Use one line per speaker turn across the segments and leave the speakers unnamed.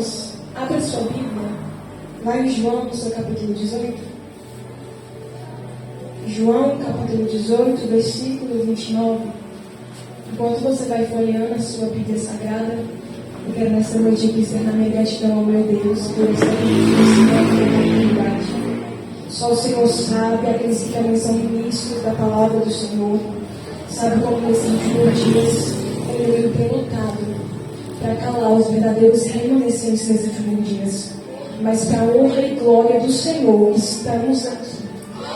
Irmãos, abra sua Bíblia, lá em João, no seu capítulo 18. João, capítulo 18, versículo 29. Enquanto você vai folheando a sua Bíblia Sagrada, eu quero nessa noite aqui encerrar minha gratidão ao meu Deus por essa oportunidade. Só o Senhor sabe, aqueles que também são ministros da palavra do Senhor, sabe como nesses últimos dias o inimigo tem lutado para calar os verdadeiros remanescentes nesses últimos dias. Mas para a honra e glória do Senhor, estamos aqui.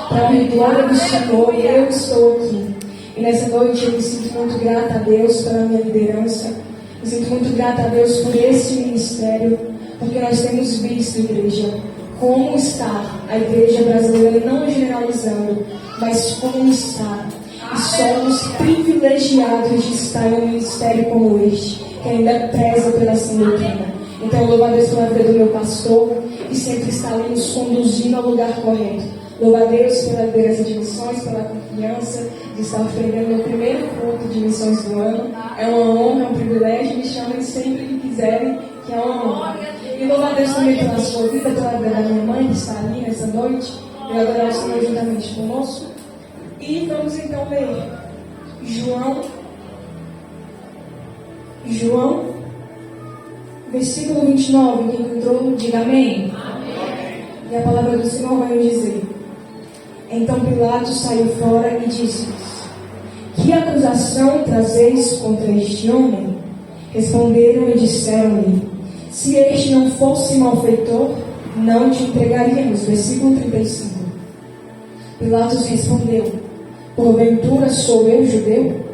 Para a honra e glória do Senhor, eu estou aqui. E nessa noite eu me sinto muito grata a Deus pela minha liderança. Me sinto muito grata a Deus por esse ministério, porque nós temos visto, igreja, como está a igreja brasileira, não generalizando, mas como está. E somos privilegiados de estar em um ministério como este, que ainda preza pela doutrina. Então, louvo a Deus pela vida do meu pastor, que sempre está ali nos conduzindo ao lugar correto. Louvo a Deus pela liderança de missões, pela confiança de estar oferecendo meu primeiro culto de missões do ano. É uma honra, é um privilégio, me chamem sempre que quiserem, que é uma honra. E louvo a Deus também pela sua vida, pela vida da minha mãe, que está ali nessa noite, e adorar o Senhor juntamente conosco. E vamos então ler João, versículo 29, quem encontrou, diga amém. Amém. E a palavra do Senhor vai nos dizer: Então Pilatos saiu fora e disse-lhes: Que acusação trazeis contra este homem? Responderam e disseram-lhe: Se este não fosse malfeitor, não te entregaríamos. Versículo 35. Pilatos respondeu: Porventura sou eu judeu?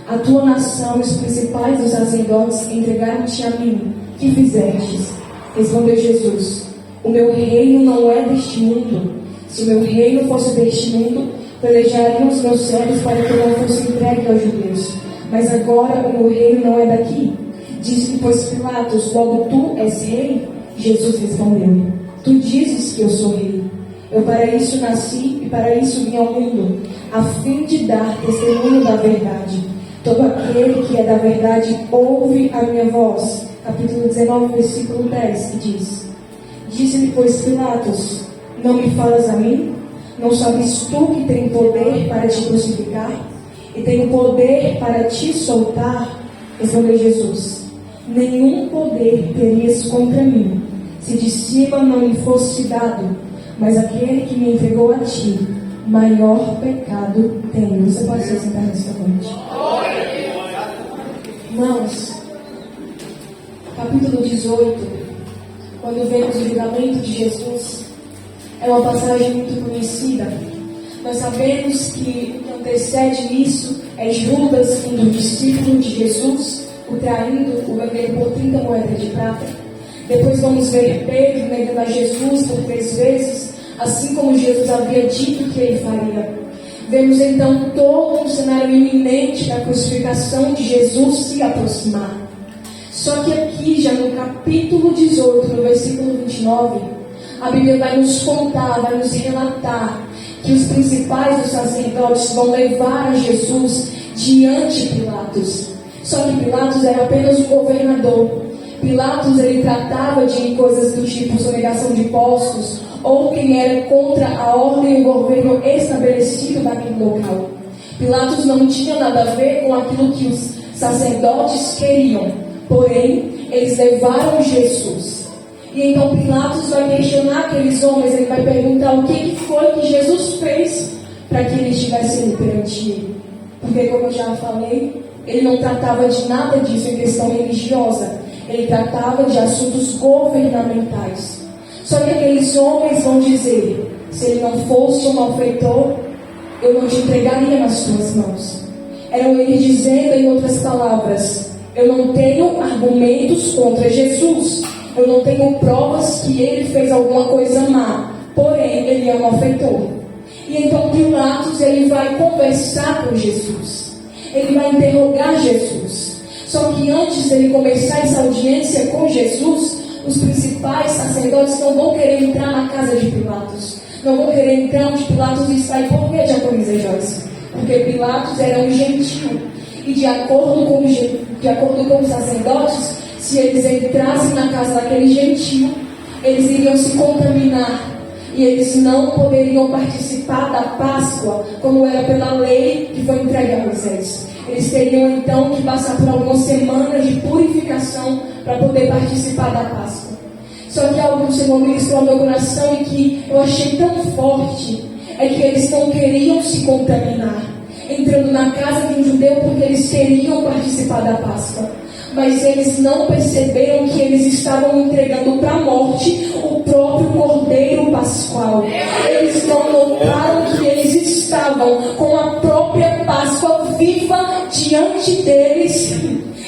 A tua nação e os principais dos sacerdotes entregaram-te a mim. Que fizestes? Respondeu Jesus: O meu reino não é deste mundo. Se o meu reino fosse deste mundo, pelejariam os meus servos para que eu não fosse entregue aos judeus. Mas agora o meu reino não é daqui. Disse-lhe, pois, Pilatos: Logo tu és rei? Jesus respondeu: Tu dizes que eu sou rei. Eu para isso nasci e para isso vim ao mundo, a fim de dar testemunho da verdade. Todo aquele que é da verdade ouve a minha voz. Capítulo 19, versículo 10, que diz: Disse-lhe, pois, Pilatos: Não me falas a mim? Não sabes tu que tenho poder para te crucificar? E tenho poder para te soltar? Respondeu Jesus: Nenhum poder terias contra mim, se de cima não lhe fosse dado. Mas aquele que me entregou a ti, maior pecado tem. Você pode se sentar nesta noite. Irmãos, capítulo 18, quando vemos o julgamento de Jesus, é uma passagem muito conhecida. Nós sabemos que o que antecede isso é Judas, um dos discípulos de Jesus, o traindo, o vendendo por 30 moedas de prata. Depois vamos ver Pedro negando a Jesus por 3 vezes, assim como Jesus havia dito que ele faria. Vemos então todo um cenário iminente da crucificação de Jesus se aproximar. Só que aqui, já no capítulo 18, no versículo 29, a Bíblia vai nos contar, vai nos relatar que os principais dos sacerdotes vão levar a Jesus diante de Pilatos. Só que Pilatos era apenas um governador. Pilatos, ele tratava de coisas do tipo sonegação de impostos, ou quem era contra a ordem e o governo estabelecido naquele local. Pilatos não tinha nada a ver com aquilo que os sacerdotes queriam, porém, eles levaram Jesus. E então Pilatos vai questionar aqueles homens, ele vai perguntar o que foi que Jesus fez para que eles estivessem ali perante ele. Porque, como eu já falei, ele não tratava de nada disso em questão religiosa, ele tratava de assuntos governamentais. Só que aqueles homens vão dizer: se ele não fosse um malfeitor, eu não te entregaria nas tuas mãos. Eram eles dizendo, em outras palavras: eu não tenho argumentos contra Jesus, eu não tenho provas que ele fez alguma coisa má, porém ele é um malfeitor. E então Pilatos, ele vai conversar com Jesus, ele vai interrogar Jesus. Só que antes dele começar essa audiência com Jesus, os principais sacerdotes não vão querer entrar na casa de Pilatos, não vão querer entrar onde Pilatos está. E por que, diaconisa Joyce? Porque Pilatos era um gentil, e de acordo com os sacerdotes, se eles entrassem na casa daquele gentio, eles iriam se contaminar e eles não poderiam participar da Páscoa como era pela lei que foi entregue a Moisés. Eles teriam então que passar por algumas semanas de purificação para poder participar da Páscoa. Só que algo que o Senhor ministrou ao meu coração e que eu achei tão forte é que eles não queriam se contaminar entrando na casa de um judeu porque eles queriam participar da Páscoa. Mas eles não perceberam que eles estavam entregando para a morte o próprio Cordeiro Pascual. Eles não notaram que eles estavam com a própria Páscoa viva diante deles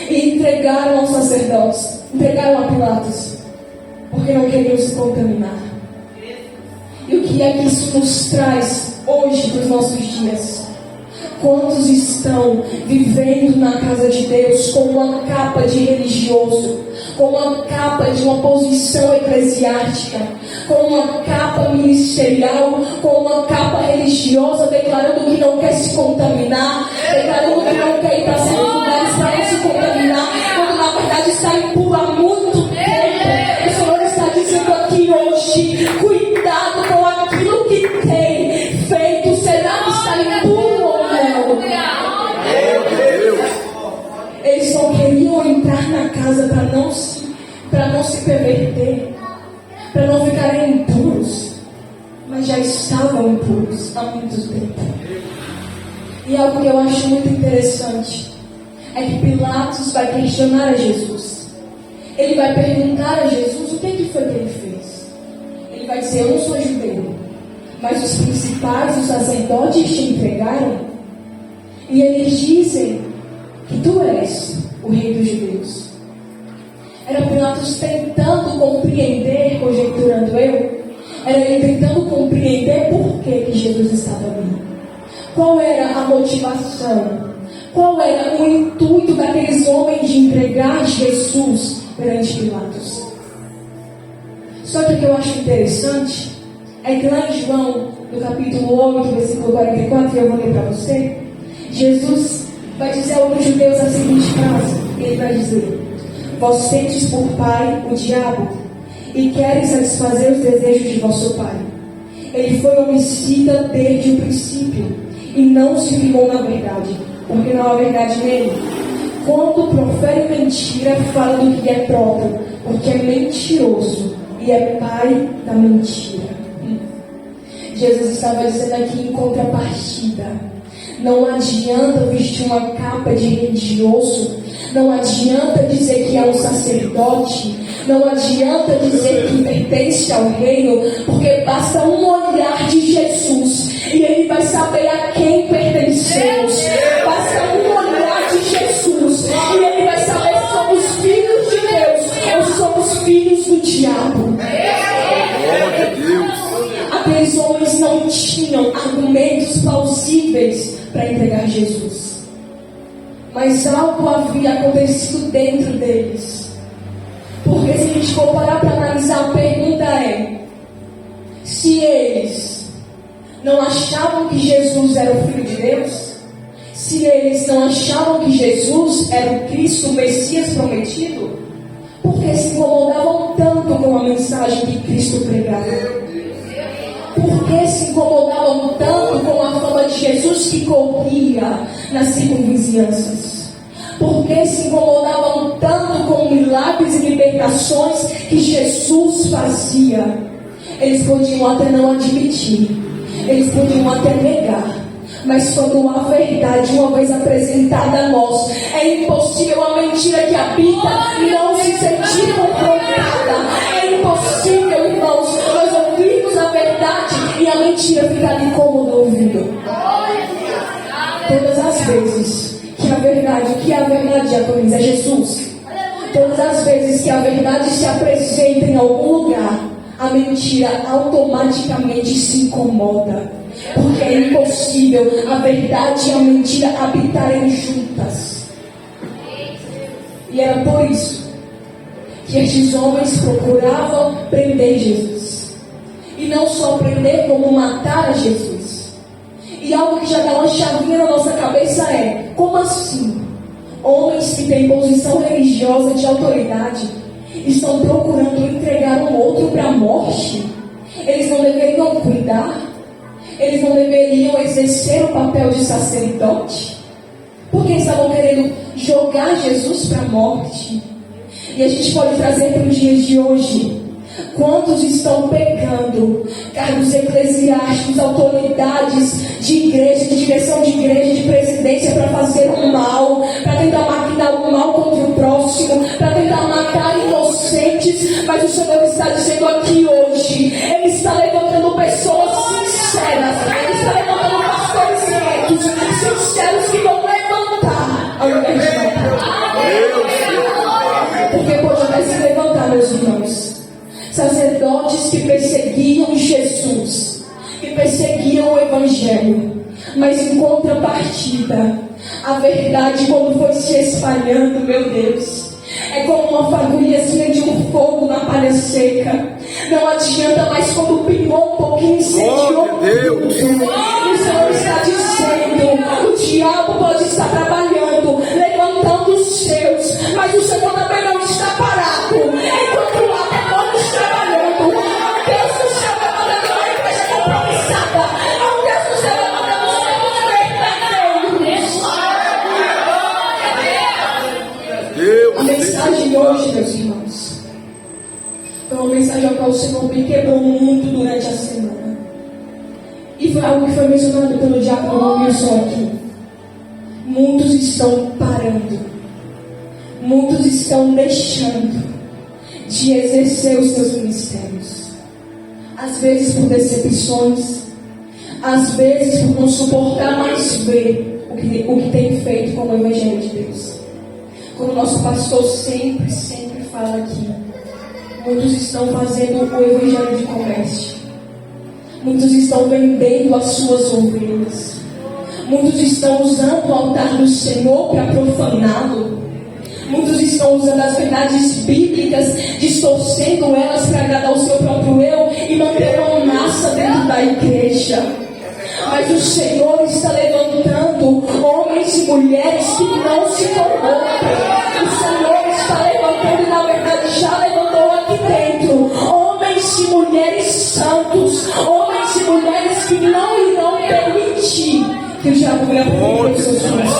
e entregaram aos sacerdotes, entregaram a Pilatos, porque não queriam se contaminar. E o que é que isso nos traz hoje para os nossos dias? Quantos estão vivendo na casa de Deus com uma capa de religioso, com uma capa de uma posição eclesiástica, com uma capa ministerial, com uma capa religiosa, declarando que não quer se contaminar, declarando que não quer ir para certos lugares para não se contaminar, quando na verdade está impuro há muito tempo. O Senhor está dizendo aqui hoje: cuidado com aquilo que tem feito, será que está impuro? Eles não queriam entrar na casa para não se perverter, para não ficarem impuros, mas já estavam impuros há muito tempo. E algo que eu acho muito interessante é que Pilatos vai questionar a Jesus. Ele vai perguntar a Jesus o que foi que ele fez. Ele vai dizer: eu não sou judeu, mas os principais, os sacerdotes te entregaram. E eles dizem que tu és o rei dos judeus. Era Pilatos tentando compreender, conjecturando eu, era ele tentando compreender por que Jesus estava ali. Qual era a motivação? Qual era o intuito daqueles homens de entregar Jesus perante Pilatos? Só que o que eu acho interessante é que lá em João, no capítulo 8, versículo 44, eu vou ler para você, Jesus vai dizer aos judeus a seguinte frase. Ele vai dizer: vós tendes por pai o diabo e querem satisfazer os desejos de vosso pai. Ele foi homicida desde o princípio e não se firmou na verdade, porque não há verdade nele. Quando profere mentira, fala do que é próprio, porque é mentiroso e é pai da mentira. Jesus estava dizendo aqui em contrapartida: não adianta vestir uma capa de religioso, não adianta dizer que é um sacerdote, não adianta dizer que pertence ao reino, porque basta um olhar de Jesus e ele vai saber a quem pertencemos. Basta um olhar de Jesus e ele vai saber se somos filhos de Deus ou somos filhos do diabo. Aqueles homens não tinham argumentos plausíveis para entregar Jesus, mas algo havia acontecido dentro deles. Porque se a gente for parar para analisar, a pergunta é: se eles não achavam que Jesus era o Filho de Deus, se eles não achavam que Jesus era o Cristo, o Messias prometido, por que se incomodavam tanto com a mensagem que Cristo pregava? Por que se incomodavam tanto com a fama de Jesus que corria nas circunvizinhanças? Por que se incomodavam tanto com milagres e libertações que Jesus fazia? Eles podiam até não admitir, eles podiam até negar, mas quando a verdade, uma vez apresentada a nós, é impossível a mentira que habita não se sentir confrontada. É impossível, irmãos, nós ouvirmos a verdade e a mentira ficar ali como no ouvido. Todas as vezes que a verdade, Diaconis, é Jesus. Todas as vezes que a verdade se apresenta em algum lugar, a mentira automaticamente se incomoda. Porque é impossível a verdade e a mentira habitarem juntas. E era por isso que estes homens procuravam prender Jesus. E não só prender, como matar a Jesus. E algo que já dá uma chavinha na nossa cabeça é: como assim? homens que têm posição religiosa de autoridade estão procurando entregar um outro para a morte? Eles não deveriam cuidar? Eles não deveriam exercer o papel de sacerdote? Porque estavam querendo jogar Jesus para a morte. E a gente pode trazer para os dias de hoje. Quantos estão pegando cargos eclesiásticos, autoridades de igreja, de direção de igreja, de presidência, para fazer o mal, para tentar maquinar o mal contra o próximo, para tentar matar inocentes? Mas o Senhor está dizendo aqui hoje, Ele está levantando pessoas sinceras, Ele está levantando pastores retos, sinceros, que vão levantar ao invés de matar. Porque pode até se levantar, meus irmãos, sacerdotes que perseguiam Jesus, que perseguiam o Evangelho, mas em contrapartida, a verdade, quando foi se espalhando, meu Deus, é como uma fagulhazinha de um fogo na palha seca. Não adianta mais, quando pingou um pouquinho, incendiou tudo. O Senhor está dizendo: o diabo pode estar trabalhando, levantando os seus, mas o Senhor também não está parado. Enquanto há demônios trabalhando, há um Deus do céu levantando uma igreja compromissada, há um Deus do céu levantando os verdadeiros. A mensagem de hoje, meus irmãos, foi uma mensagem ao qual o Senhor me quebrou muito durante a semana. E foi algo que foi mencionado pelo diácono Wilson aqui. Muitos estão parando. Muitos estão deixando de exercer os seus ministérios. Às vezes por decepções. Às vezes por não suportar mais ver o que tem feito com o Evangelho de Deus. Como o nosso pastor sempre fala aqui. Muitos estão fazendo o Evangelho de comércio. Muitos estão vendendo as suas ovelhas. Muitos estão usando o altar do Senhor para profaná-lo. Muitos estão usando as verdades bíblicas, distorcendo elas para agradar o seu próprio eu e manter uma massa dentro da igreja. Mas o Senhor está levantando homens e mulheres que não se corrompem. O Senhor está levantando, e na verdade já levantou aqui dentro, homens e mulheres santos, homens e mulheres que não irão permitir que o diabo venha por seus filhos.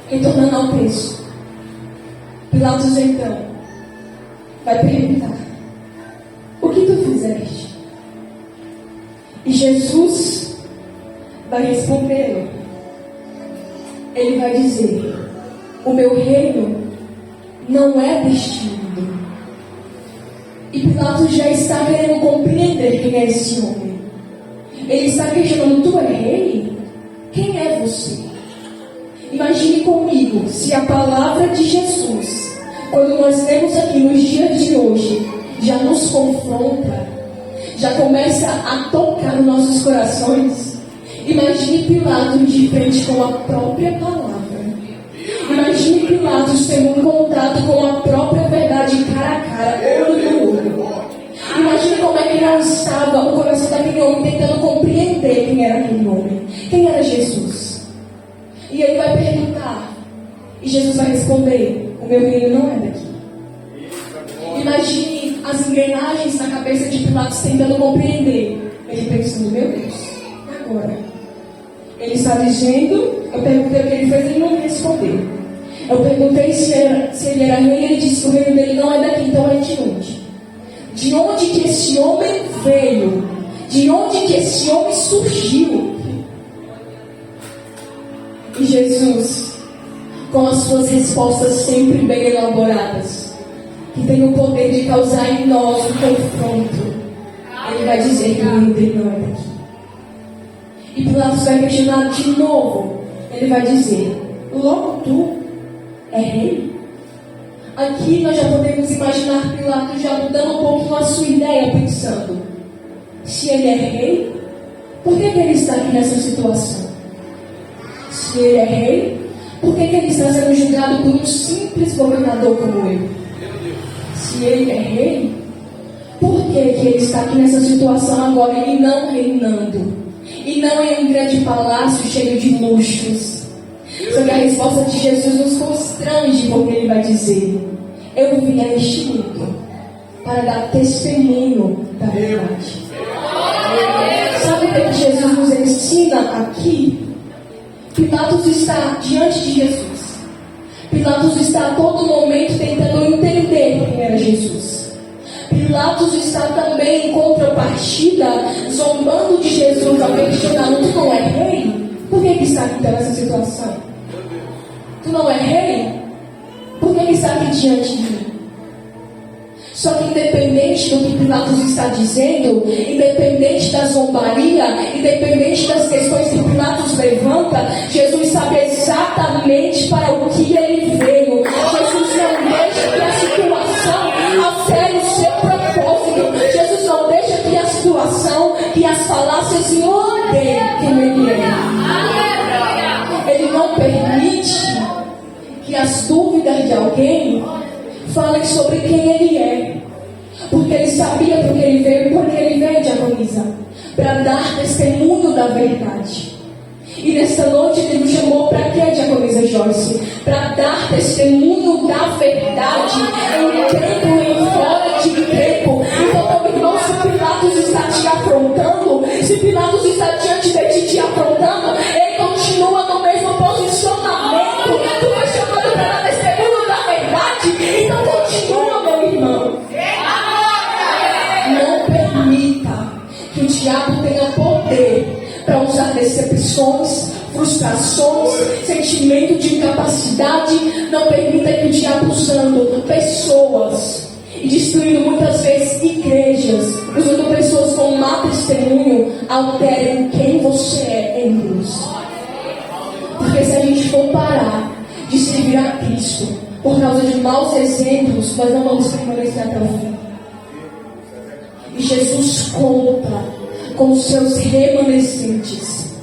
Retornando ao texto, Pilatos então vai perguntar: o que tu fizeste? E Jesus vai responder. Ele vai dizer: o meu reino não é deste mundo. E Pilatos já está querendo compreender quem é esse homem. Ele está questionando: tu é rei? Quem é você? Imagine comigo se a palavra de Jesus, quando nós lemos aqui nos dias de hoje, já nos confronta, já começa a tocar nos nossos corações. Imagine Pilatos de frente com a própria palavra. Imagine Pilatos tendo um contato com a própria verdade, cara a cara, olho no olho. Imagine como é que não estava o coração daquele homem tentando compreender quem era aquele homem. Quem era Jesus? E ele vai perguntar, e Jesus vai responder: o meu reino não é daqui. Imagine as engrenagens na cabeça de Pilatos tentando compreender. Ele pensando: meu Deus, e agora? Ele está dizendo, eu perguntei o que ele fez, ele não me respondeu. Eu perguntei se ele era rei, ele disse que o reino dele não é daqui. Então é de onde? De onde que esse homem veio? De onde que esse homem surgiu? E Jesus, com as suas respostas sempre bem elaboradas, que tem o poder de causar em nós um confronto, ele vai dizer que o reino dele não é daqui. E Pilatos vai questionar de novo. Ele vai dizer: logo tu é rei? Aqui nós já podemos imaginar Pilatos já mudando um pouquinho a sua ideia, pensando: se ele é rei, por que ele está aqui nessa situação? Se ele é rei, por que ele está sendo julgado por um simples governador como eu? Se ele é rei, por que ele está aqui nessa situação agora e não reinando? E não em um grande palácio cheio de luxos? Só que a resposta de Jesus nos constrange, porque ele vai dizer: eu vim a este mundo para dar testemunho da verdade. Sabe o que Jesus nos ensina aqui? Pilatos está diante de Jesus. Pilatos está a todo momento tentando entender quem era Jesus. Pilatos está também em contrapartida, zombando de Jesus, ao questionar: tu não é rei? Por que está aqui nessa situação? Tu não é rei? Por que está aqui diante de mim? Só que independente do que Pilatos está dizendo, independente da zombaria, independente das questões que Pilatos levanta, Jesus sabe exatamente para o que ele veio. Jesus não deixa que a situação altere o seu propósito. Jesus não deixa que a situação, que as falácias mudem quem ele é. Ele não permite que as dúvidas de alguém falem sobre quem ele é, porque ele sabia porque ele veio, diaconisa, para dar testemunho da verdade. E nesta noite ele nos chamou para quê, diaconisa Joyce? Para dar testemunho da verdade em tempo e em fora de tempo. Então, meu irmão, se Pilatos está te afrontando, se Pilatos está diante de ti te afrontando, ele continua no mesmo posicionamento. Tu foi chamado para dar testemunho da verdade, então continua, meu irmão. Não permita que o diabo tenha poder para usar decepções, frustrações, sentimento de incapacidade. Não permita que o diabo, usando pessoas e destruindo muitas vezes igrejas, usando pessoas com má testemunho, alterem quem você é em Deus. Porque se a gente for parar de servir a Cristo por causa de maus exemplos, nós não vamos permanecer até o fim. E Jesus conta com os seus remanescentes.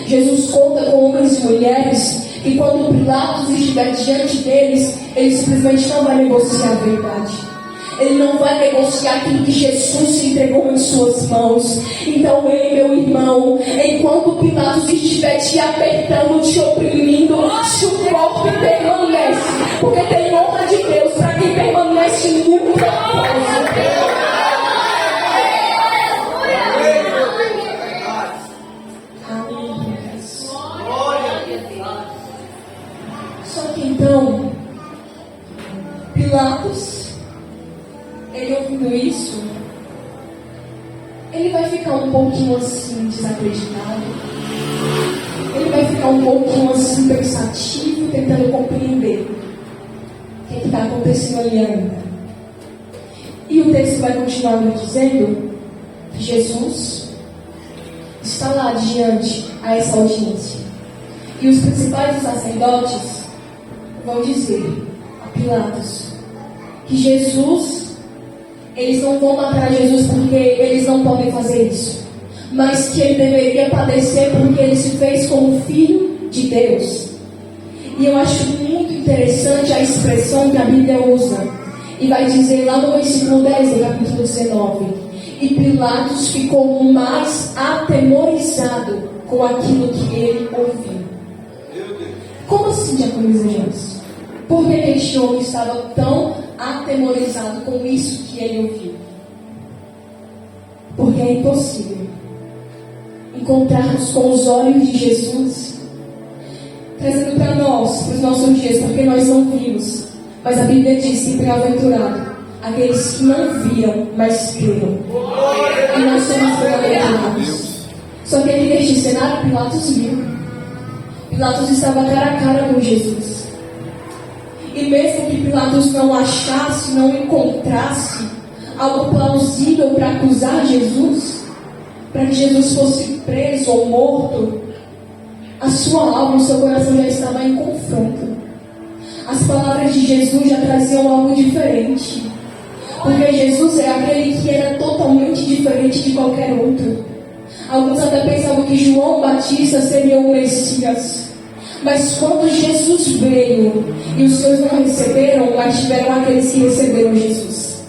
Jesus conta com homens e mulheres que, quando Pilatos estiver diante deles, ele simplesmente não vai negociar a verdade. Ele não vai negociar aquilo que Jesus se entregou em suas mãos. Então, ei, meu irmão, enquanto Pilatos estiver te apertando, te oprimindo, suporte e permanece. Porque tem honra de Deus para quem permanece no propósito. Só que então, Pilatos, ele ouvindo isso, ele vai ficar um pouquinho assim desacreditado. Ele vai ficar um pouquinho assim pensativo, tentando compreender o que está acontecendo ali ainda. E o texto vai continuar nos dizendo que Jesus está lá diante a essa audiência. E os principais sacerdotes vão dizer a Pilatos que Jesus, eles não vão matar Jesus porque eles não podem fazer isso, mas que ele deveria padecer porque ele se fez como filho de Deus. E eu acho muito interessante a expressão que a Bíblia usa, e vai dizer lá no versículo 10 do capítulo 19: e Pilatos ficou mais atemorizado com aquilo que ele ouviu. Como assim, diaconisa Joyce? Por que este homem estava tão atemorizado com isso que ele ouviu? Porque é impossível encontrarmos com os olhos de Jesus, trazendo para nós, para os nossos dias, porque nós não vimos. Mas a Bíblia diz que bem-aventurado aqueles que não viram, mas creram. E nós somos bem-aventurados. Só que aqui neste cenário, Pilatos viu. Pilatos estava cara a cara com Jesus. E mesmo que Pilatos não achasse, não encontrasse algo plausível para acusar Jesus, para que Jesus fosse preso ou morto, a sua alma, o seu coração já estava em confronto. As palavras de Jesus já traziam algo diferente. Porque Jesus é aquele que era totalmente diferente de qualquer outro. Alguns até pensavam que João Batista seria o Messias. Mas quando Jesus veio, e os seus não receberam, mas tiveram aqueles que receberam Jesus.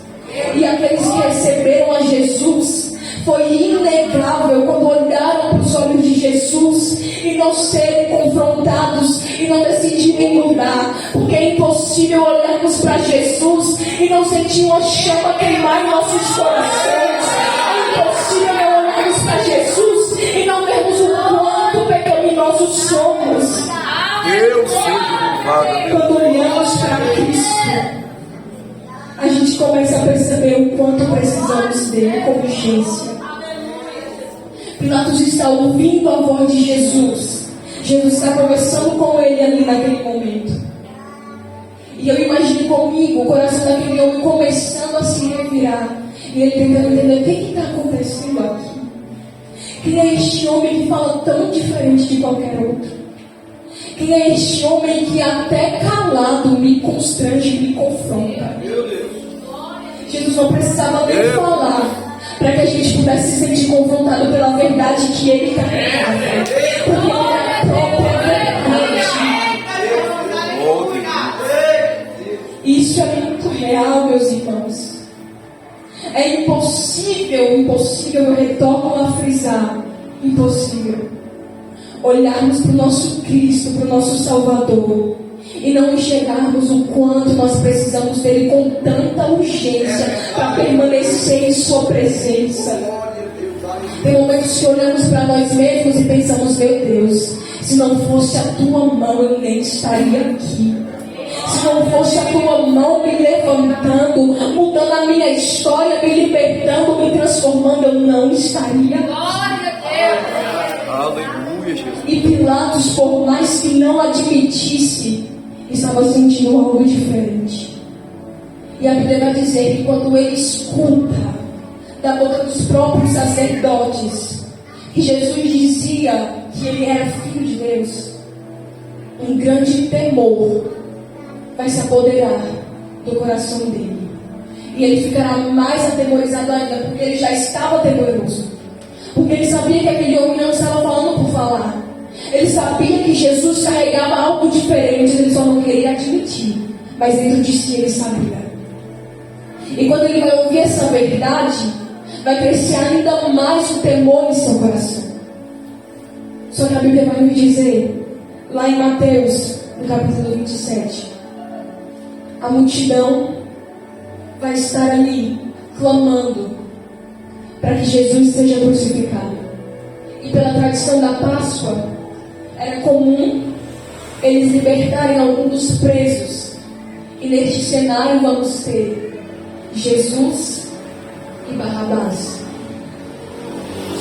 E aqueles que receberam a Jesus, foi inegável quando olharam para os olhos de Jesus e não serem confrontados e não decidirem mudar, porque é impossível olharmos para Jesus e não sentir uma chama queimar em nossos corações. É impossível olharmos para Jesus e não vermos o quanto pecaminosos somos.
Deus seja louvado.
Quando olhamos para Cristo, a gente começa a perceber o quanto precisamos dele com urgência. Pilatos está ouvindo a voz de Jesus. Jesus está conversando com ele ali naquele momento. E eu imagino comigo o coração daquele homem começando a se revirar. E ele tentando entender o que está acontecendo aqui. Quem é este homem que fala tão diferente de qualquer outro? Quem é este homem que até calado me constrange, me confronta? Jesus não precisava nem falar para que a gente pudesse se sentir confrontado pela verdade que ele carregava. Porque ele era a própria verdade. Isso é muito real, meus irmãos. É impossível, eu retorno a frisar, impossível olharmos para o nosso Cristo, para o nosso Salvador, e não enxergarmos o quanto nós precisamos dele com tanta urgência para permanecer em sua presença. Tem momentos que olhamos para nós mesmos e pensamos: meu Deus, se não fosse a tua mão eu nem estaria aqui. Se não fosse a tua mão me levantando, mudando a minha história, me libertando, me transformando, eu não estaria aqui.
Aleluia, Jesus.
E Pilatos, por mais que não admitisse, estava sentindo algo diferente. E a Bíblia vai dizer que quando ele escuta da boca dos próprios sacerdotes que Jesus dizia que ele era filho de Deus, um grande temor vai se apoderar do coração dele. E ele ficará mais atemorizado ainda, porque ele já estava temeroso. Porque ele sabia que aquele homem não estava falando por falar. Ele sabia que Jesus carregava algo diferente, ele só não queria admitir. Mas dentro de si ele sabia. E quando ele vai ouvir essa verdade, vai crescer ainda mais o temor em seu coração. Só que a Bíblia vai nos dizer, lá em Mateus, no capítulo 27, a multidão vai estar ali, clamando para que Jesus seja crucificado. E pela tradição da Páscoa, era comum eles libertarem algum dos presos. E neste cenário vamos ter Jesus e Barrabás.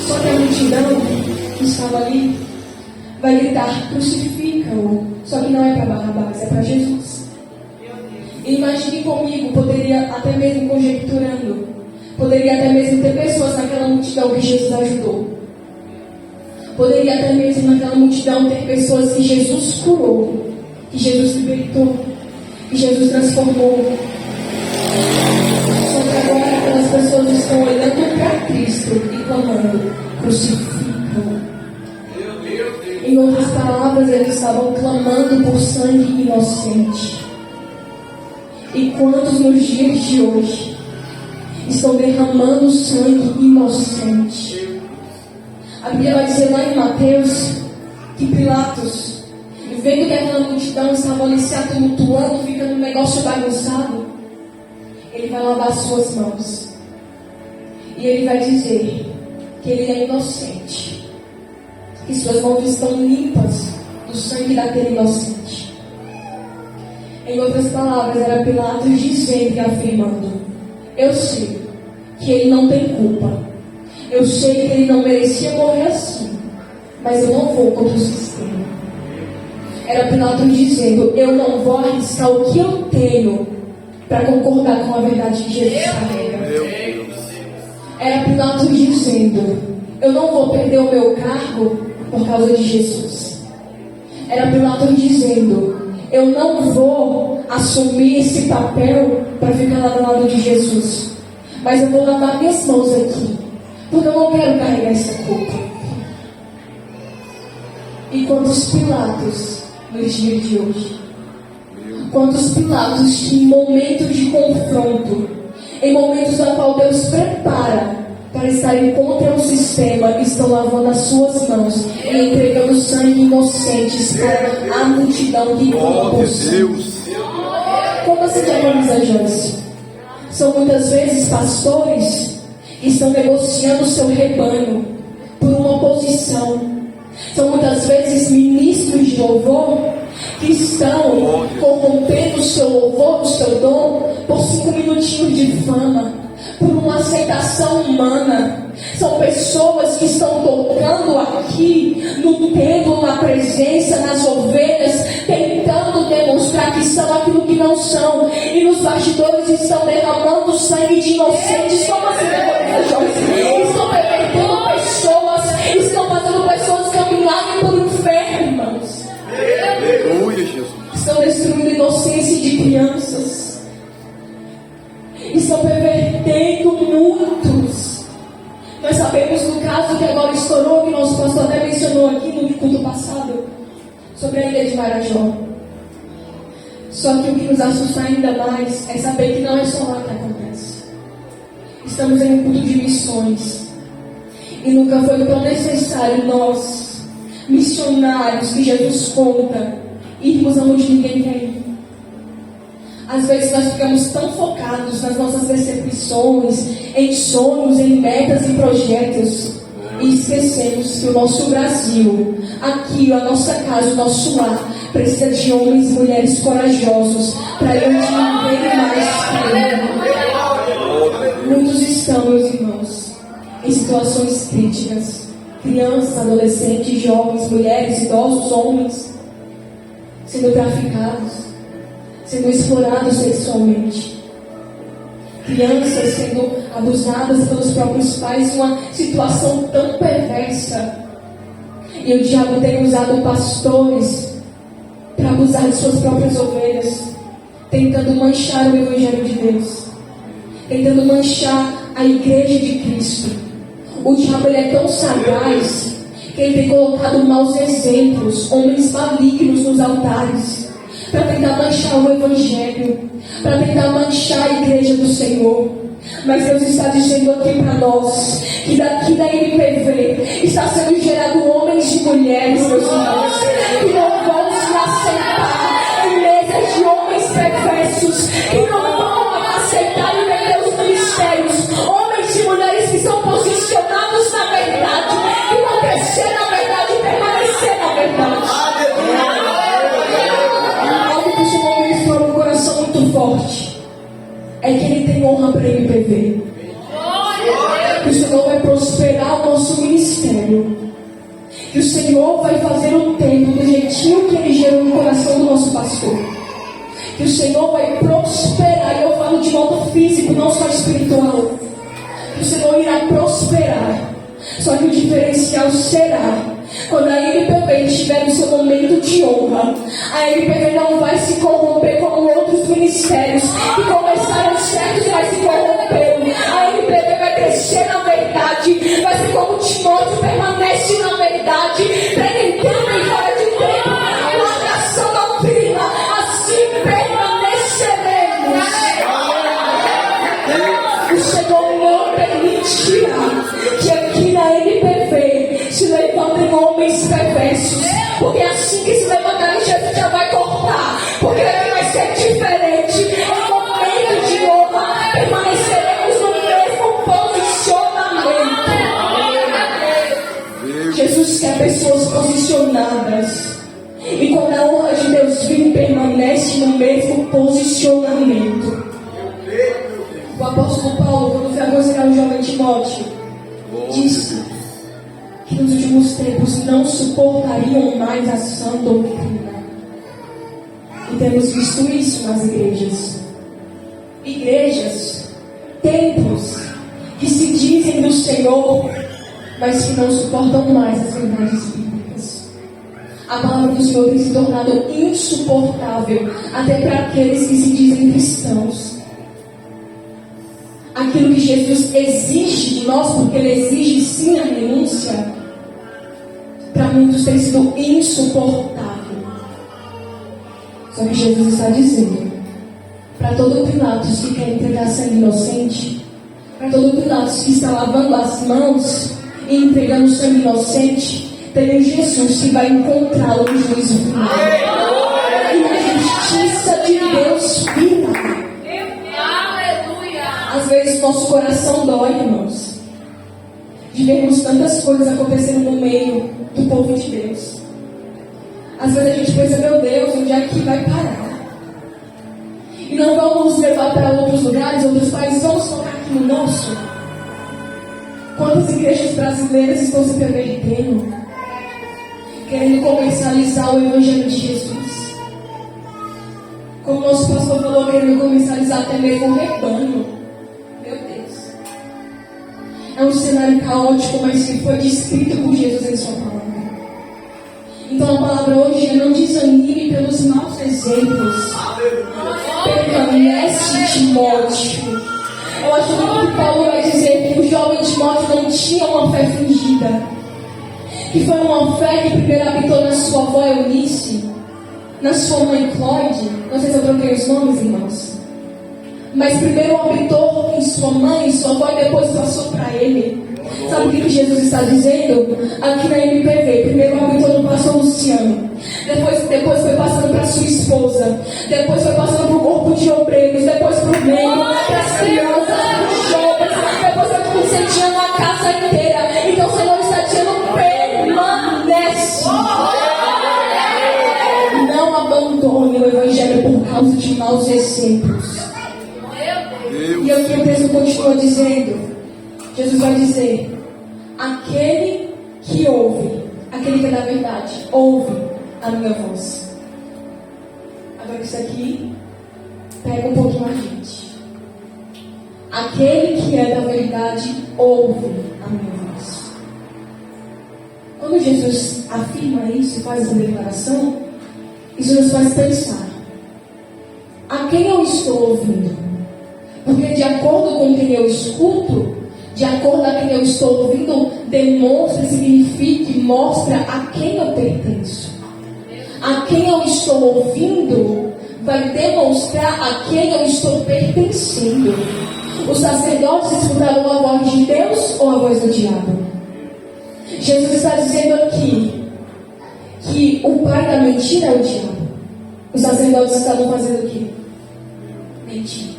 Só que a multidão que estava ali vai gritar: crucifica-o. Só que não é para Barrabás, é para Jesus. E imagine comigo, poderia até mesmo conjecturando, poderia até mesmo ter pessoas naquela multidão que Jesus ajudou. Poderia até mesmo naquela multidão ter pessoas que Jesus curou, que Jesus libertou, que Jesus transformou. Só que agora aquelas pessoas estão olhando para Cristo e clamando: crucificam. Em outras palavras, eles estavam clamando por sangue inocente. E quantos nos dias de hoje estão derramando sangue inocente? A Bíblia vai dizer lá em Mateus que Pilatos, vendo que aquela multidão estava ali se atumultuando, ficando um negócio bagunçado, ele vai lavar suas mãos. E ele vai dizer que ele é inocente, que suas mãos estão limpas do sangue daquele inocente. Em outras palavras, era Pilatos dizendo e afirmando: eu sei que ele não tem culpa. Eu sei que ele não merecia morrer assim, mas eu não vou contra o sistema. Era Pilatos dizendo: eu não vou arriscar o que eu tenho para concordar com a verdade que Jesus carrega. Era Pilatos dizendo: eu não vou perder o meu cargo por causa de Jesus. Era Pilatos dizendo: eu não vou assumir esse papel para ficar lá do lado de Jesus, mas eu vou lavar minhas mãos aqui, porque eu não quero carregar essa culpa. E quantos Pilatos nos dias de hoje? Quantos Pilatos que em momentos de confronto, em momentos na qual Deus prepara para para estarem contra o sistema, estão lavando as suas mãos e entregando sangue inocentes para a multidão que clama por sangue. Como assim diagoniza Joyce? São muitas vezes pastores que estão negociando o seu rebanho por uma posição. São muitas vezes ministros de louvor que estão corrompendo o seu louvor, o seu dom, por 5 minutinhos de fama, por uma aceitação humana. São pessoas que estão tocando aqui no templo, na presença, nas ovelhas, tentando demonstrar que são aquilo que não são, e nos bastidores estão derramando sangue de inocentes. Como assim, Joyce? Estão pervertendo pessoas, estão fazendo pessoas caminharem por inferno, irmãos.
Aleluia, Jesus.
Estão destruindo a inocência de crianças. Estão pervertendo muitos. Nós sabemos do caso que agora estourou, que nosso pastor até mencionou aqui no culto passado, sobre a ilha de Marajó. Só que o que nos assusta ainda mais é saber que não é só lá que acontece. Estamos em um culto de missões. E nunca foi tão necessário nós, missionários que Jesus conta, irmos aonde ninguém quer ir. Às vezes nós ficamos tão focados nas nossas percepções, em sonhos, em metas e projetos, e esquecemos que o nosso Brasil, aqui, a nossa casa, o nosso lar, precisa de homens e mulheres corajosos para ir onde ninguém mais quer. Muitos estão, meus irmãos, em situações críticas. Crianças, adolescentes, jovens, mulheres, idosos, homens, sendo traficados, sendo explorados sexualmente. Crianças sendo abusadas pelos próprios pais, uma situação tão perversa. E o diabo tem usado pastores para abusar de suas próprias ovelhas, tentando manchar o Evangelho de Deus, tentando manchar a igreja de Cristo. O diabo ele é tão sagaz que ele tem colocado maus exemplos, homens malignos nos altares, para tentar manchar o Evangelho, para tentar manchar a igreja do Senhor. Mas Deus está dizendo aqui para nós que daqui da IPV está sendo gerado homens e mulheres, meus irmãos, que não vão se assentar em mesas de homens perversos, que não vão aceitar e vender os ministérios. Homens e mulheres que são posicionados na verdade, que vão crescer na verdade e permanecer na verdade. Algo que o Senhor me falou no coração muito forte é que Ele tem honra para a IPV. Que o Senhor vai prosperar o nosso ministério. Que o Senhor vai fazer o tempo do jeitinho que Ele gerou no coração do nosso pastor. Que o Senhor vai prosperar. E eu falo de modo físico, não só espiritual. Que o Senhor irá prosperar. Só que o diferencial será quando a IPV estiver no seu momento de honra. A IPV não vai se corromper como outros ministérios que começaram certos, mas se corromperam. A IPV vai crescer na verdade, vai ser como Timóteo, permanece na verdade, pretendendo em fora de tempo, largação da doutrina, assim permaneceremos. O Senhor não permitirá que aqui na IPV se levantem homens perversos, porque assim que se levantarem, Jesus já vai cortar, porque aqui vai ser diferente. Em momento de honra, permaneceremos no mesmo posicionamento. Jesus quer pessoas posicionadas, e quando a honra de Deus vir, permanece no mesmo posicionamento. O apóstolo Paulo, quando foi aconselhar o jovem Timóteo, disse que nos últimos tempos não suportariam mais a sã doutrina. E temos visto isso nas igrejas. Igrejas, templos que se dizem do Senhor, mas que não suportam mais as verdades bíblicas. A palavra do Senhor tem se tornado insuportável até para aqueles que se dizem cristãos. Aquilo que Jesus exige de nós, porque Ele exige sim a renúncia, para muitos tem sido insuportável. Só que Jesus está dizendo para todo Pilatos que quer entregar sangue inocente, para todo Pilatos que está lavando as mãos e entregando o sangue inocente, tem um Jesus que vai encontrá-lo no juízo final. E na justiça de Deus final. Às vezes nosso coração dói, irmãos, de vermos tantas coisas acontecendo no meio do povo de Deus. Às vezes a gente pensa, meu Deus, onde é que vai parar? E não vamos levar para outros lugares, outros países, vamos focar aqui no nosso. Quantas igrejas brasileiras estão se pervertendo, querendo comercializar o Evangelho de Jesus? Como o nosso pastor falou, querendo comercializar até mesmo o rebanho. Meu Deus. É um cenário caótico, mas que foi descrito por Jesus em sua palavra. Então a palavra hoje é: não desanime pelos maus exemplos. Permanece, Timóteo. Eu acho que Paulo vai dizer que o jovem Timóteo não tinha uma fé fingida, que foi uma fé que primeiro habitou na sua avó Eunice, na sua mãe Cloide. Não sei se eu troquei os nomes, irmãos, mas primeiro habitou em sua mãe, em sua avó, e depois passou para ele. Sabe o que Jesus está dizendo? Aqui na MPV, primeiro habitou no pastor Luciano, depois foi passando para sua esposa, depois foi passando para o corpo de obreiros, depois para o membro, para as crianças, para os jovens, depois foi incendiando a casa inteira. Então o Senhor está dizendo: permanece. Não abandone o Evangelho por causa de maus exemplos. E aqui o texto continua dizendo, Jesus vai dizer: aquele que ouve, aquele que é da verdade, ouve a minha voz. Agora isso aqui pega um pouquinho a gente. Aquele que é da verdade, ouve a minha voz. Quando Jesus afirma isso e faz essa declaração, isso nos faz pensar: a quem eu estou ouvindo? Porque de acordo com quem eu escuto, de acordo com quem eu estou ouvindo, demonstra, significa e mostra a quem eu pertenço. A quem eu estou ouvindo vai demonstrar a quem eu estou pertencendo. Os sacerdotes escutaram a voz de Deus ou a voz do diabo? Jesus está dizendo aqui que o pai da mentira é o diabo. Os sacerdotes estavam fazendo o quê? Mentira.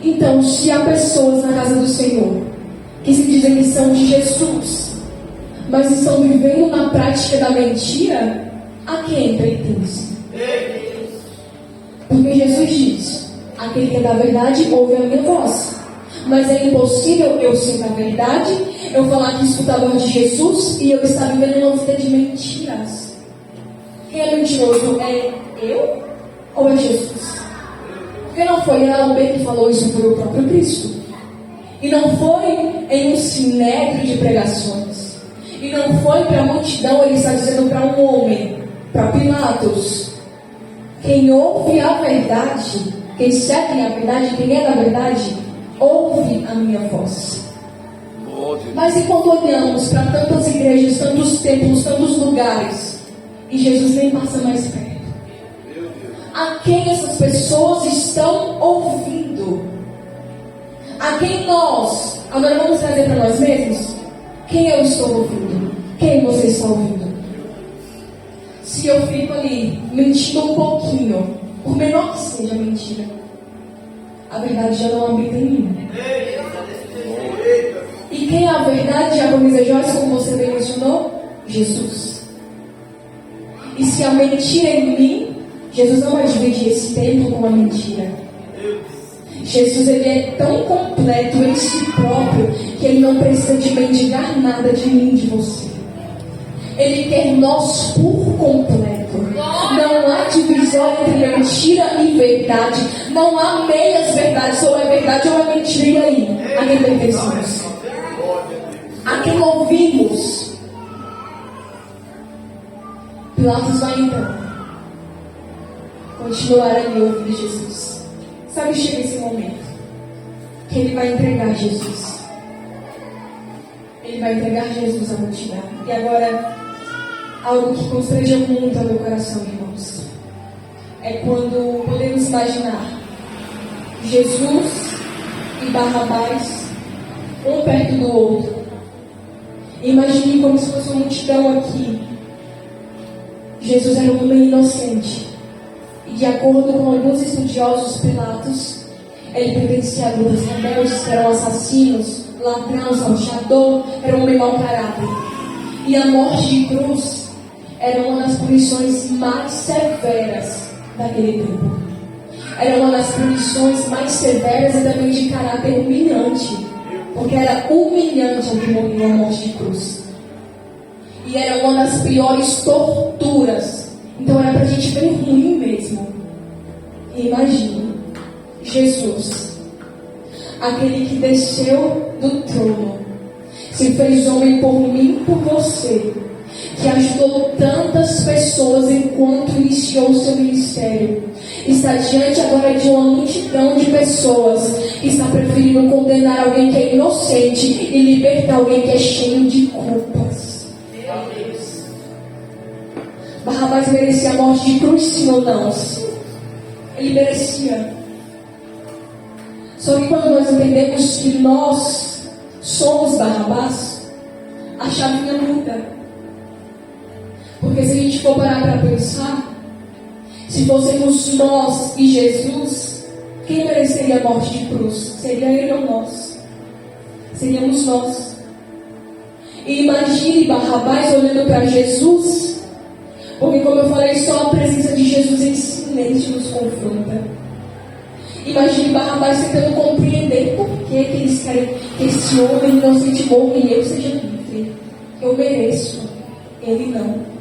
Então, se há pessoas na casa do Senhor que se dizem que são de Jesus, mas estão vivendo na prática da mentira, a quem pertence? Porque Jesus diz: aquele que é da verdade ouve a minha voz. Mas é impossível eu ser da verdade, eu falar que escuto a voz de Jesus e eu estar vivendo uma vida de mentiras. Quem é mentiroso? É eu ou é Jesus? Porque não foi A ou B que falou isso, foi o próprio Cristo. E não foi em um sinédrio de pregações. E não foi para a multidão, ele está dizendo para um homem, para Pilatos: quem ouve a verdade, quem segue a verdade, quem é da verdade, ouve a minha voz. Mas e quando olhamos para tantas igrejas, tantos templos, tantos lugares, e Jesus nem passa mais perto? A quem essas pessoas estão ouvindo? A quem nós, agora vamos trazer para nós mesmos, quem eu estou ouvindo? Quem você está ouvindo? Se eu fico ali mentindo um pouquinho, por menor que seja a mentira, a verdade já não habita em mim. E quem é a verdade, Diaconisa Joyce, como você bem mencionou? Jesus. E se a mentira é em mim, Jesus não vai dividir esse tempo com a mentira. Jesus, ele é tão completo em si próprio que ele não precisa de mendigar nada de mim, de você. Ele quer nós por completo. Não há divisão entre mentira e verdade. Não há meias verdades. Ou é verdade ou é mentira. E aí? A quem pertencemos? A quem ouvimos? Pilatos vai então continuar ali ouvindo Jesus. Sabe, chega esse momento que ele vai entregar Jesus. Ele vai entregar Jesus à multidão. E agora, algo que constrange muito ao meu coração, irmãos, é quando podemos imaginar Jesus e Barrabás, um perto do outro. Imagine como se fosse uma multidão aqui. Jesus era um homem inocente. E de acordo com alguns estudiosos, Pilatos, ele pertencia a grupos rebeldes, que eram assassinos, ladrão, salteador, era um homem mau caráter. E a morte de cruz era uma das punições mais severas daquele tempo. Era uma das punições mais severas e também de caráter humilhante. Porque era humilhante alguém morrer numa morte de cruz. E era uma das piores torturas. Então era pra gente bem ruim mesmo. E imagine, Jesus, aquele que desceu do trono, se fez homem por mim e por você, que ajudou tantas pessoas enquanto iniciou o seu ministério, está diante agora de uma multidão de pessoas que está preferindo condenar alguém que é inocente e libertar alguém que é cheio de culpas. Meu Deus. Barrabás merecia a morte de cruz, sim ou não? Ele merecia. Só que quando nós entendemos que nós somos Barrabás, a chavinha muda. Porque se a gente for parar para pensar, se fôssemos nós e Jesus, quem mereceria a morte de cruz? Seria ele ou nós? Seríamos nós. E imagine Barrabás olhando para Jesus, porque como eu falei, só a presença de Jesus em silêncio nos confronta. Imagine Barrabás tentando compreender por que eles querem que esse homem inocente morra e eu seja livre. Eu mereço, ele não.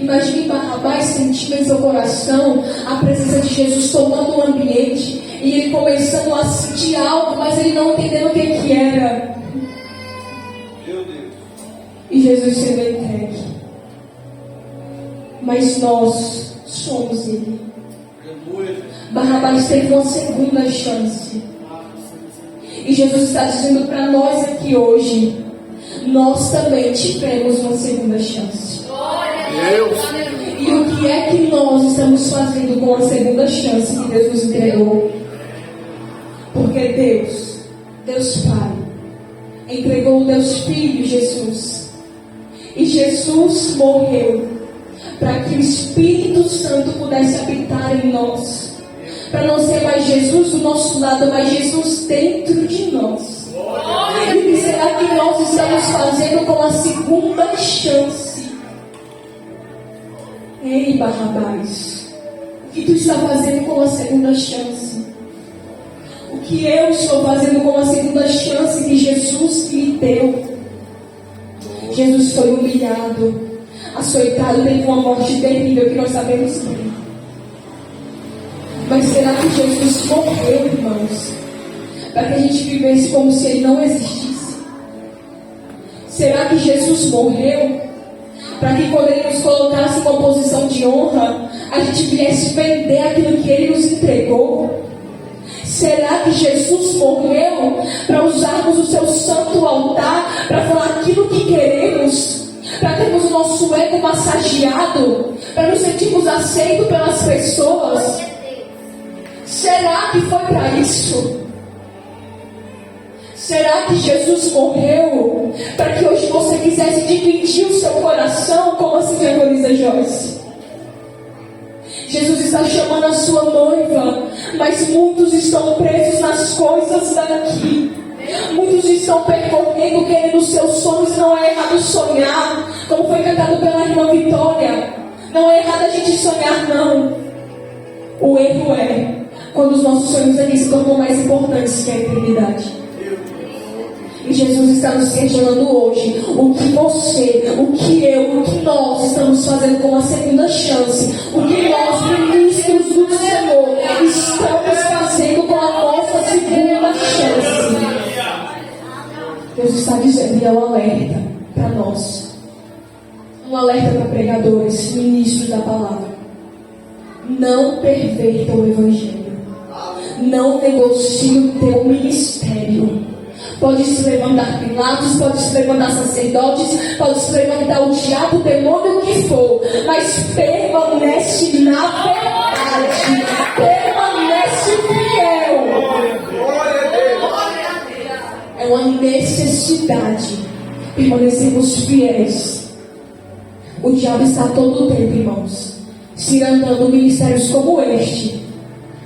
Imagine Barrabás sentindo em seu coração a presença de Jesus tomando o ambiente e ele começando a sentir algo, mas ele não entendendo o que era.
Meu Deus.
E Jesus sendo entregue. Mas nós somos ele. Barrabás teve uma segunda chance. E Jesus está dizendo para nós aqui hoje, nós também tivemos uma segunda chance.
Deus.
E o que é que nós estamos fazendo com a segunda chance que Deus nos entregou? Porque Deus Pai, entregou o Deus Filho, Jesus. E Jesus morreu para que o Espírito Santo pudesse habitar em nós. Para não ser mais Jesus do nosso lado, mas Jesus dentro de nós. E o que será que nós estamos fazendo com a segunda chance? Ei, Barrabás, o que tu está fazendo com a segunda chance? O que eu estou fazendo com a segunda chance que Jesus lhe deu? Jesus foi humilhado, açoitado, teve uma morte terrível que nós sabemos bem. Mas será que Jesus morreu, irmãos, para que a gente vivesse como se ele não existisse? Será que Jesus morreu para que quando ele nos colocasse em uma posição de honra, a gente viesse vender aquilo que ele nos entregou? Será que Jesus morreu para usarmos o seu santo altar para falar aquilo que queremos? Para termos o nosso ego massageado? Para nos sentirmos aceitos pelas pessoas? Será que foi para isso? Será que Jesus morreu para que hoje você quisesse dividir o seu coração, como assim diaconisa Joyce? Jesus está chamando a sua noiva, mas muitos estão presos nas coisas daqui. Muitos estão percorrendo, querendo os seus sonhos. Não é errado sonhar, como foi cantado pela irmã Vitória. Não é errado a gente sonhar, não. O erro é quando os nossos sonhos aqui se tornam mais importantes que a eternidade. E Jesus está nos questionando hoje o que você, o que eu, o que nós estamos fazendo com a segunda chance. O que nós, ministros do Senhor, estamos fazendo com a nossa segunda chance. Deus está dizendo, e é um alerta para nós. Um alerta para pregadores, ministros da palavra. Não perverta o Evangelho. Não negocie o teu ministério. Pode se levantar Pilatos, pode se levantar sacerdotes, pode se levantar o diabo, o demônio, o que for, mas permanece na verdade, permanece fiel. necessidade, permanecemos fiéis. O diabo está todo o tempo, irmãos, cirandando ministérios como este.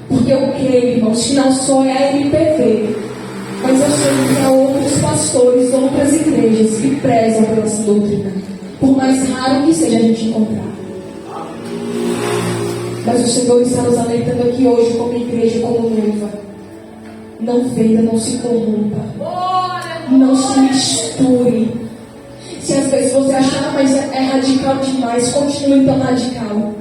Porque eu creio, irmãos, que não só é a MPV, mas eu sei que há outros pastores, outras igrejas que prezam pela essa doutrina, por mais raro que seja a gente encontrar. Mas o Senhor está nos alertando aqui hoje como igreja, como noiva. Não venda, não se corrompa, não se misture. Se às vezes você achar, mas é radical demais, continue tão radical.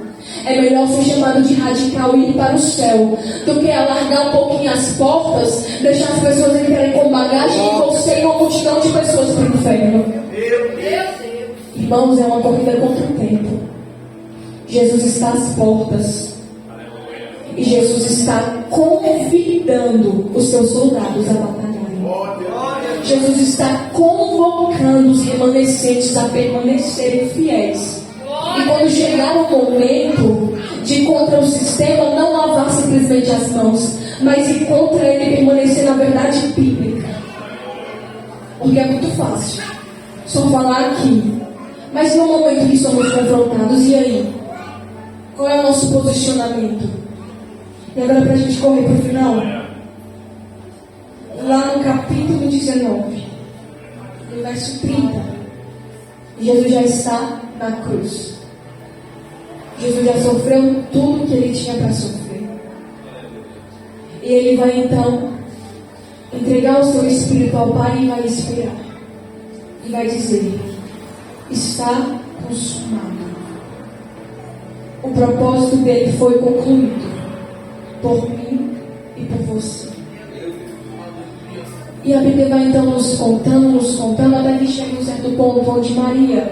É melhor ser chamado de radical e ir para o céu do que alargar um pouquinho as portas, deixar as pessoas entrarem com bagagem e você e uma multidão de pessoas para o inferno. Irmãos, é uma corrida contra o tempo. Jesus está às portas e Jesus está convidando os seus soldados a batalharem. Jesus está convocando os remanescentes a permanecerem fiéis. E quando chegar o momento de ir contra o sistema, não lavar simplesmente as mãos, mas ir contra ele, permanecer na verdade bíblica. Porque é muito fácil só falar aqui, mas no momento que somos confrontados, e aí? Qual é o nosso posicionamento? E agora, para a gente correr para o final, lá no capítulo 19, no verso 30, Jesus já está na cruz. Jesus já sofreu tudo que ele tinha para sofrer. E ele vai então entregar o seu espírito ao Pai e vai esperar. E vai dizer: está consumado. O propósito dele foi concluído por mim e por você. E a Bíblia vai então nos contando, até que chega um certo ponto onde Maria,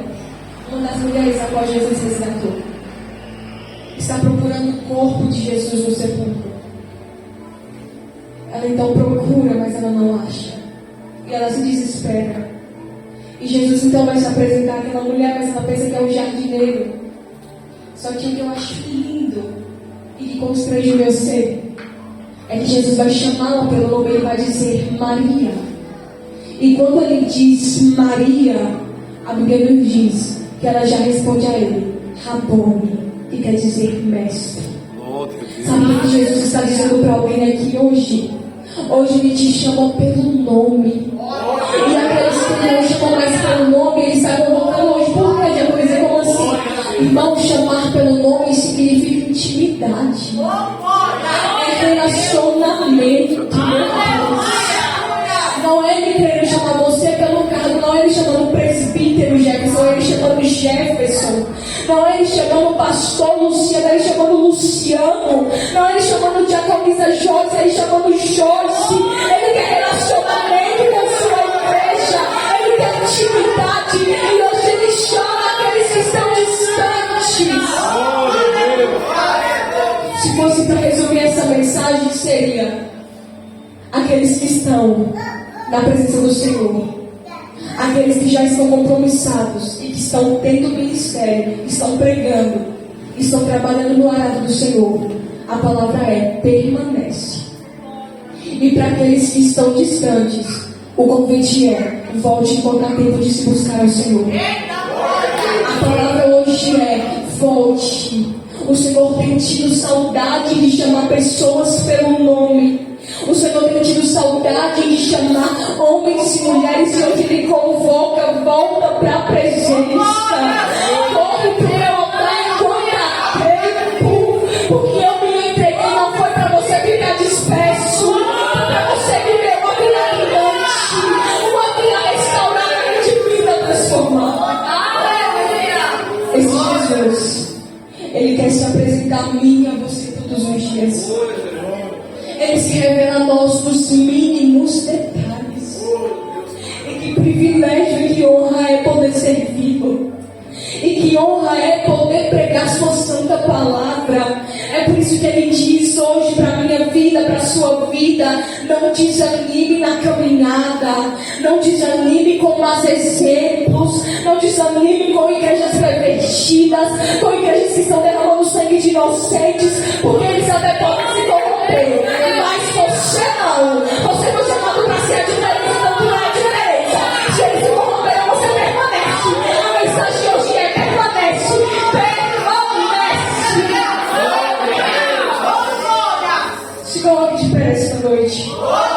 uma das mulheres a qual Jesus resgatou, está procurando o corpo de Jesus no sepulcro. Ela então procura, mas ela não acha. E ela se desespera. E Jesus então vai se apresentar àquela mulher, mas ela pensa que é um jardineiro. Só que o que eu acho lindo e que constrange o meu ser é que Jesus vai chamá-la pelo nome e vai dizer Maria. E quando ele diz Maria, a Bíblia nos diz que ela já responde a ele Rabone, que quer dizer mestre. Sabe o que Jesus está dizendo para alguém aqui hoje? Hoje ele te chama pelo nome. E aqueles que não chamam mais pelo nome, ele está convocando hoje. Por que eu vou dizer como assim? Irmão, chamar pelo nome significa intimidade. É relacionamento. Não é ele querendo chamar você pelo cargo, não é ele chamando o presbítero Jefferson, não é ele chamando Jefferson, não é ele chamando o pastor Luciano, é ele chamando Luciano, não é ele chamando Diaconisa Joyce, é ele chamando Joyce. Ele quer relacionamento com sua igreja, ele quer intimidade, e hoje ele chama aqueles que estão distantes. Se fosse para resumir essa mensagem, seria aqueles que estão na presença do Senhor, aqueles que já estão compromissados e que estão tendo ministério, estão pregando, estão trabalhando no arado do Senhor. A palavra é permanece. E para aqueles que estão distantes, o convite é volte enquanto há tempo de se buscar ao Senhor. A palavra hoje é volte. O Senhor tem tido saudade de chamar pessoas pelo nome. O Senhor tem tido saudade de chamar homens e mulheres, e hoje Ele convoca, volta para a presença. Corre para o meu altar enquanto há tempo, porque eu me entreguei, não foi para você ficar disperso, foi para você viver uma vida abundante, uma vida restaurada de vida transformada. Esse Jesus, Ele quer se apresentar a mim e a você todos os dias. Ele se revela a nós nos mínimos detalhes. E que privilégio e que honra é poder servi-lo. E que honra é poder pregar sua santa palavra. É por isso que ele diz hoje para a minha vida, para a sua vida: não desanime na caminhada, não desanime com más exemplos, não desanime com igrejas pervertidas, com igrejas que estão derramando sangue de inocentes, porque eles até podem se corromper, mas você não. Você foi chamado para ser a diferença, não é a diferença.
Glória